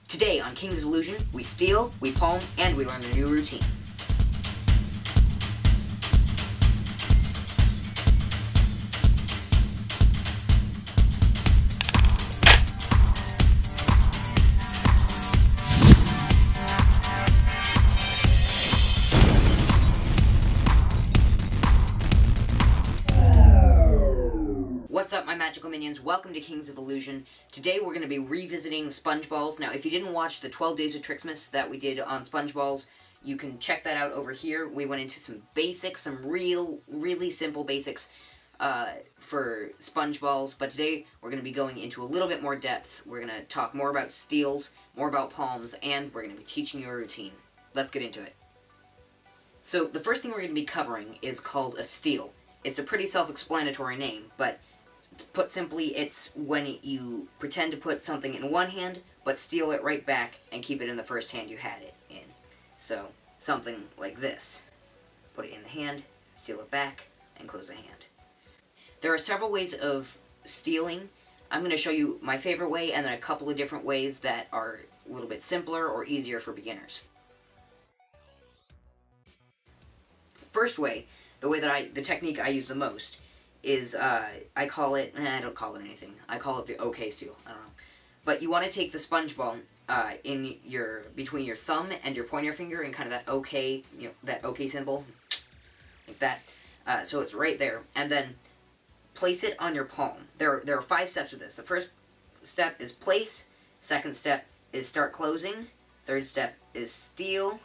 Today on Kings of Illusion, we steal, we palm, and we learn the new routine. What's up, my magical minions? Welcome to Kings of Illusion. Today we're going to be revisiting Sponge Balls. Now, if you didn't watch the 12 Days of Trixmas that we did on Sponge Balls, you can check that out over here. We went into some basics, some really simple basics for Sponge Balls, but today we're going to be going into a little bit more depth. We're going to talk more about steals, more about palms, and we're going to be teaching you a routine. Let's get into it. So, the first thing we're going to be covering is called a steal. It's a pretty self-explanatory name, but put simply, it's when you pretend to put something in one hand, but steal it right back and keep it in the first hand you had it in. So, something like this. Put it in the hand, steal it back, and close the hand. There are several ways of stealing. I'm going to show you my favorite way, and then a couple of different ways that are a little bit simpler or easier for beginners. First way, the technique I use the most, is, I call it, I don't call it anything. I call it the OK steal. I don't know. But you want to take the sponge ball between your thumb and your pointer finger and kind of that OK, that OK symbol, like that. So it's right there, and then place it on your palm. There are 5 steps to this. The first step is place. Second step is start closing. Third step is steal.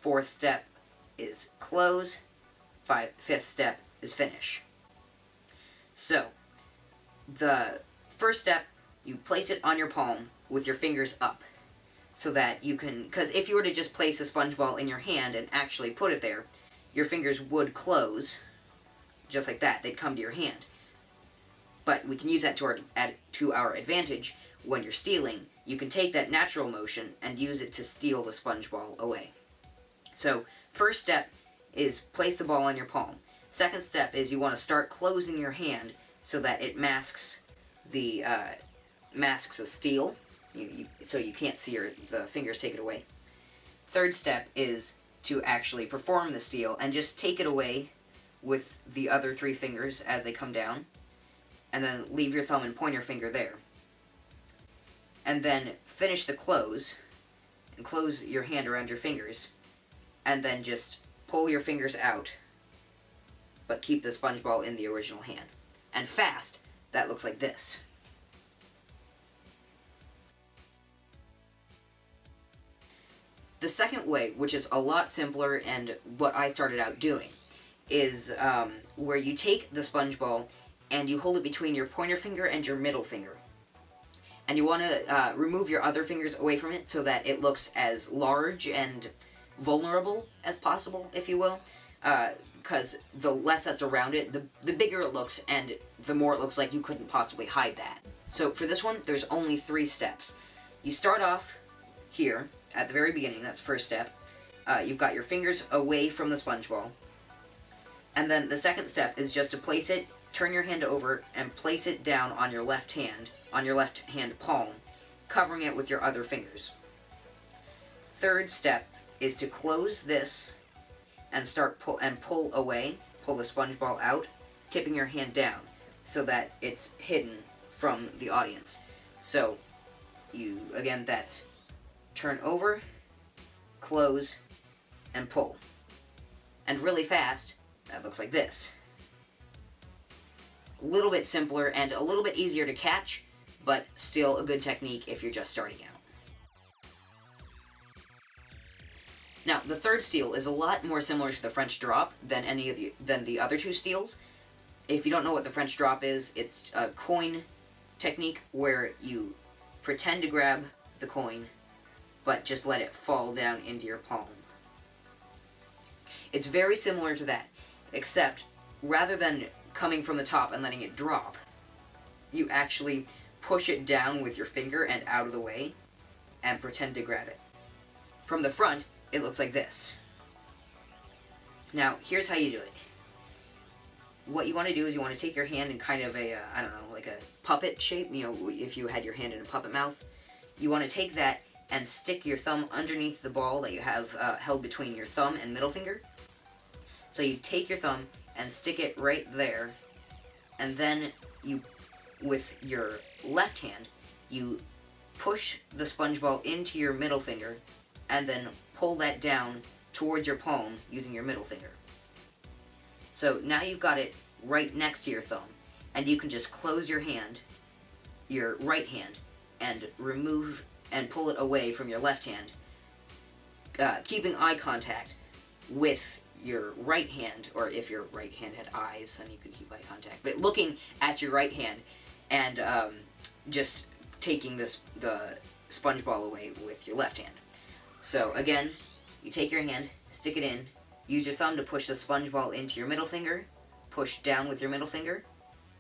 Fourth step is close. Fifth step is finish. So, the first step, you place it on your palm with your fingers up, so that you can, because if you were to just place a sponge ball in your hand and actually put it there, your fingers would close, just like that. They'd come to your hand. But we can use that to our advantage when you're stealing. You can take that natural motion and use it to steal the sponge ball away. So, first step is place the ball on your palm. Second step is you want to start closing your hand so that it masks the steal, so you can't see the fingers take it away. Third step is to actually perform the steal and just take it away with the other 3 fingers as they come down, and then leave your thumb and pointer finger there. And then finish the close, and close your hand around your fingers, and then just pull your fingers out, but keep the sponge ball in the original hand. And fast, that looks like this. The second way, which is a lot simpler and what I started out doing, is where you take the sponge ball and you hold it between your pointer finger and your middle finger. And you want to remove your other fingers away from it so that it looks as large and vulnerable as possible, if you will. Because the less that's around it, the bigger it looks, and the more it looks like you couldn't possibly hide that. So for this one, there's only 3 steps. You start off here, at the very beginning, that's first step. You've got your fingers away from the sponge ball. And then the second step is just to place it, turn your hand over, and place it down on your left hand palm, covering it with your other fingers. Third step is to close this and pull away, pull the sponge ball out, tipping your hand down so that it's hidden from the audience. So, again, that's turn over, close, and pull. And really fast, that looks like this. A little bit simpler and a little bit easier to catch, but still a good technique if you're just starting out. Now, the third steal is a lot more similar to the French drop than the other 2 steals. If you don't know what the French drop is, it's a coin technique where you pretend to grab the coin, but just let it fall down into your palm. It's very similar to that, except rather than coming from the top and letting it drop, you actually push it down with your finger and out of the way, and pretend to grab it. From the front, it looks like this. Now, here's how you do it. What you want to do is you want to take your hand in kind of a, I don't know, like a puppet shape, if you had your hand in a puppet mouth, you want to take that and stick your thumb underneath the ball that you have held between your thumb and middle finger. So you take your thumb and stick it right there, and then you, with your left hand, you push the sponge ball into your middle finger, and then pull that down towards your palm using your middle finger. So now you've got it right next to your thumb, and you can just close your hand, your right hand, and remove and pull it away from your left hand, keeping eye contact with your right hand, or if your right hand had eyes, then you could keep eye contact, but looking at your right hand, and just taking the sponge ball away with your left hand. So again, you take your hand, stick it in, use your thumb to push the sponge ball into your middle finger, push down with your middle finger,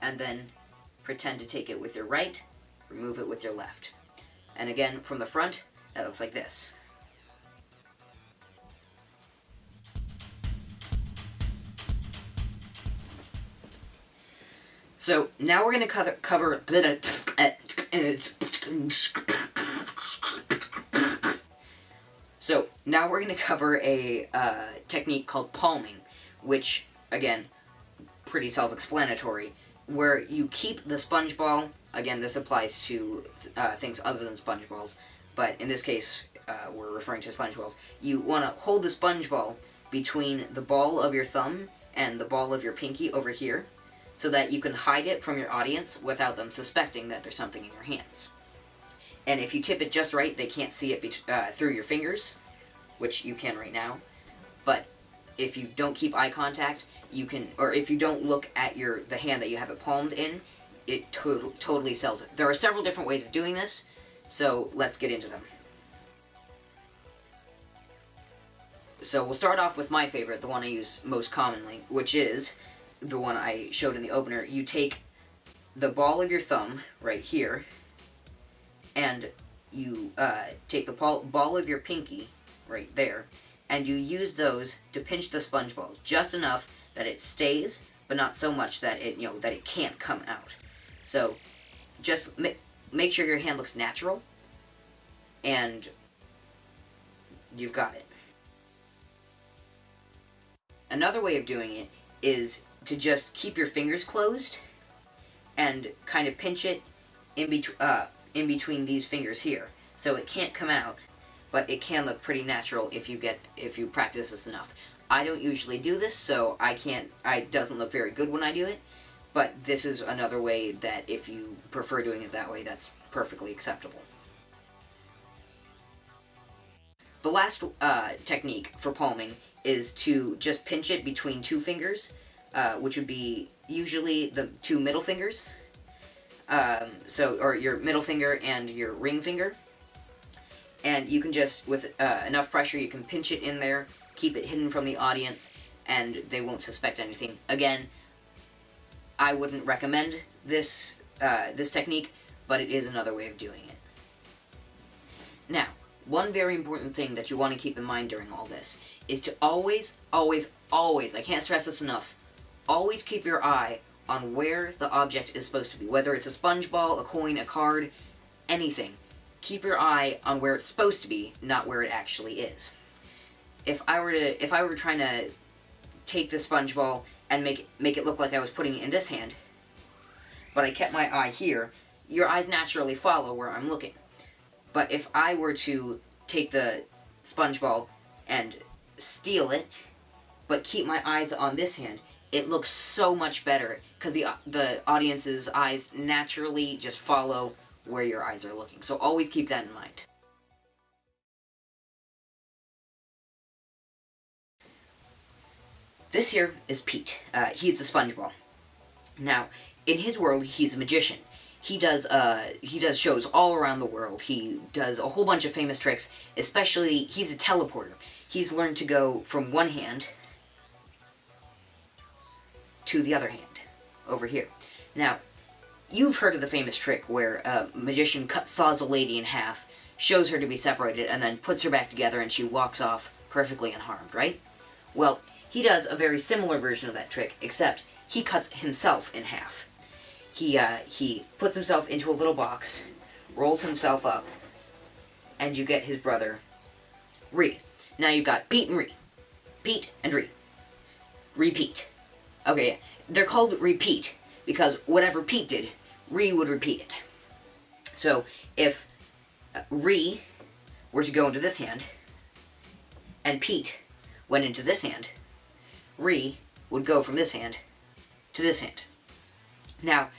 and then pretend to take it with your right, remove it with your left. And again, from the front, that looks like this. So now we're going to cover So now we're going to cover a technique called palming, which, again, pretty self-explanatory, where you keep the sponge ball. Again, this applies to things other than sponge balls, but in this case, we're referring to sponge balls. You want to hold the sponge ball between the ball of your thumb and the ball of your pinky over here, so that you can hide it from your audience without them suspecting that there's something in your hands. And if you tip it just right, they can't see it through your fingers, which you can right now. But if you don't keep eye contact, you can, or if you don't look at the hand that you have it palmed in, it totally sells it. There are several different ways of doing this, so let's get into them. So we'll start off with my favorite, the one I use most commonly, which is the one I showed in the opener. You take the ball of your thumb right here, and you take the ball of your pinky right there, and you use those to pinch the sponge ball just enough that it stays, but not so much that it can't come out. So just make sure your hand looks natural, and you've got it. Another way of doing it is to just keep your fingers closed and kind of pinch it in between these fingers here, so it can't come out, but it can look pretty natural if you practice this enough. I don't usually do this, so it doesn't look very good when I do it, but this is another way that if you prefer doing it that way, that's perfectly acceptable. The last technique for palming is to just pinch it between two fingers, which would be usually the two middle fingers, or your middle finger and your ring finger. And you can just, with enough pressure, you can pinch it in there, keep it hidden from the audience, and they won't suspect anything. Again, I wouldn't recommend this technique, but it is another way of doing it. Now, one very important thing that you want to keep in mind during all this is to always, always, always, I can't stress this enough, always keep your eye on where the object is supposed to be. Whether it's a sponge ball, a coin, a card, anything. Keep your eye on where it's supposed to be, not where it actually is. If I were trying to take the sponge ball and make it look like I was putting it in this hand, but I kept my eye here, your eyes naturally follow where I'm looking. But if I were to take the sponge ball and steal it, but keep my eyes on this hand, it looks so much better, because the audience's eyes naturally just follow where your eyes are looking. So always keep that in mind. This here is Pete. He's a sponge ball. Now, in his world, he's a magician. He does shows all around the world. He does a whole bunch of famous tricks, especially, he's a teleporter. He's learned to go from one hand to the other hand, over here. Now, you've heard of the famous trick where a magician saws a lady in half, shows her to be separated, and then puts her back together and she walks off perfectly unharmed, right? Well, he does a very similar version of that trick, except he cuts himself in half. He puts himself into a little box, rolls himself up, and you get his brother, Ree. Now you've got Pete and Ree. Pete and Ree. Repeat. Okay, yeah. They're called repeat because whatever Pete did, Ree would repeat it. So, if Ree were to go into this hand, and Pete went into this hand, Ree would go from this hand to this hand. Now,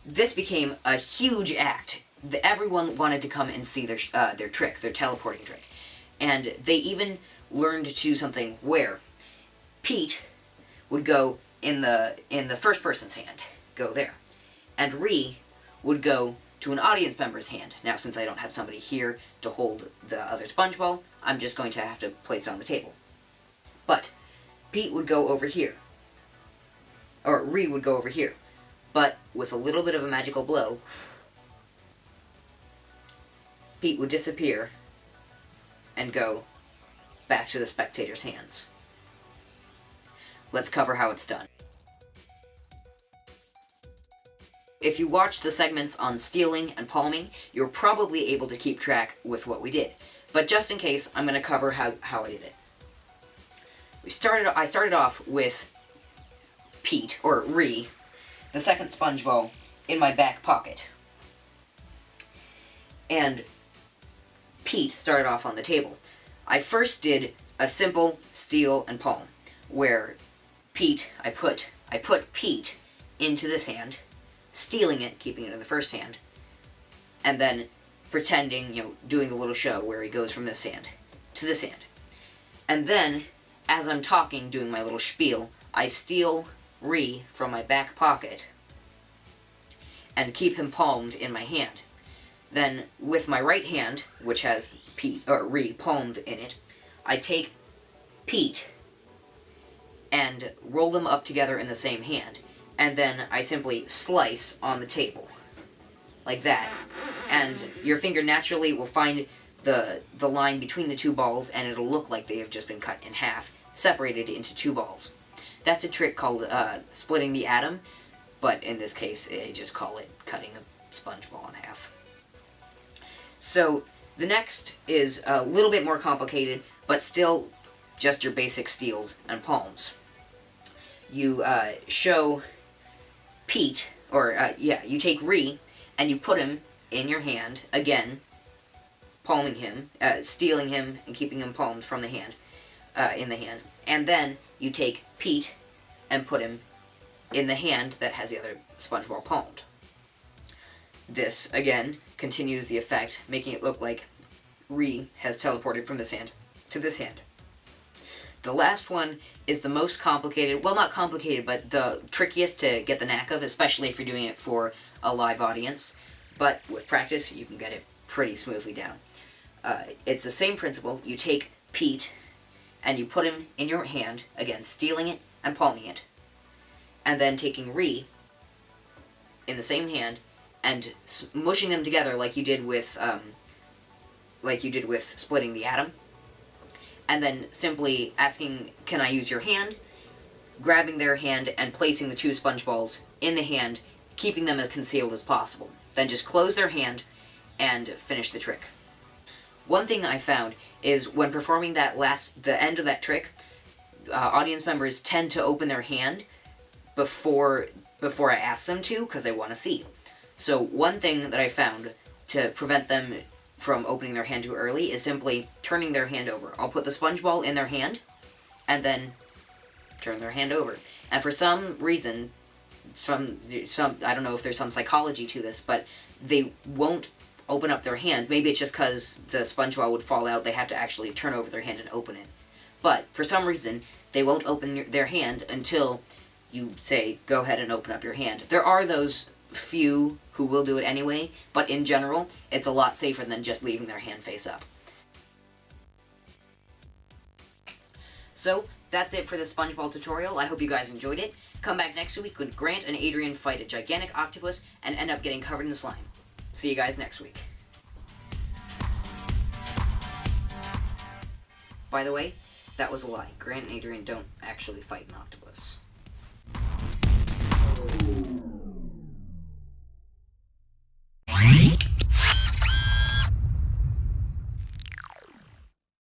this became a huge act. Everyone wanted to come and see their trick, their teleporting trick. And they even learned to do something where Pete would go in the first person's hand, go there. And Ree would go to an audience member's hand. Now, since I don't have somebody here to hold the other sponge ball, I'm just going to have to place it on the table. But Pete would go over here. Or Ree would go over here. But with a little bit of a magical blow, Pete would disappear and go back to the spectator's hands. Let's cover how it's done. If you watch the segments on stealing and palming, you're probably able to keep track with what we did. But just in case, I'm going to cover how I did it. I started off with Pete, or Ree, the second sponge ball, in my back pocket. And Pete started off on the table. I first did a simple steal and palm, where I put Pete into this hand, stealing it, keeping it in the first hand, and then pretending, doing the little show where he goes from this hand to this hand. And then, as I'm talking, doing my little spiel, I steal Ree from my back pocket and keep him palmed in my hand. Then, with my right hand, which has Ree palmed in it, I take Pete and roll them up together in the same hand. And then I simply slice on the table. Like that. And your finger naturally will find the line between the two balls, and it'll look like they have just been cut in half, separated into two balls. That's a trick called splitting the atom, but in this case, I just call it cutting a sponge ball in half. So, the next is a little bit more complicated, but still just your basic steals and palms. You show Pete, you take Ree, and you put him in your hand, again, palming him, stealing him, and keeping him palmed from the hand, in the hand. And then you take Pete and put him in the hand that has the other sponge ball palmed. This, again, continues the effect, making it look like Ree has teleported from this hand to this hand. The last one is the most complicated, well, not complicated, but the trickiest to get the knack of, especially if you're doing it for a live audience. But with practice, you can get it pretty smoothly down. It's the same principle. You take Pete, and you put him in your hand, again, stealing it and palming it, and then taking Ree in the same hand, and mushing them together like you did with splitting the atom. And then simply asking, can I use your hand? Grabbing their hand and placing the two sponge balls in the hand, keeping them as concealed as possible. Then just close their hand and finish the trick. One thing I found is when performing the end of that trick, audience members tend to open their hand before I ask them to, because they want to see. So one thing that I found to prevent them from opening their hand too early is simply turning their hand over. I'll put the sponge ball in their hand, and then turn their hand over. And for some reason, I don't know if there's some psychology to this, but they won't open up their hand. Maybe it's just because the sponge ball would fall out, they have to actually turn over their hand and open it. But for some reason, they won't open their hand until you say, go ahead and open up your hand. There are those few who will do it anyway, but in general, it's a lot safer than just leaving their hand face up. So, that's it for the SpongeBall tutorial. I hope you guys enjoyed it. Come back next week when Grant and Adrian fight a gigantic octopus and end up getting covered in slime. See you guys next week. By the way, that was a lie. Grant and Adrian don't actually fight an octopus.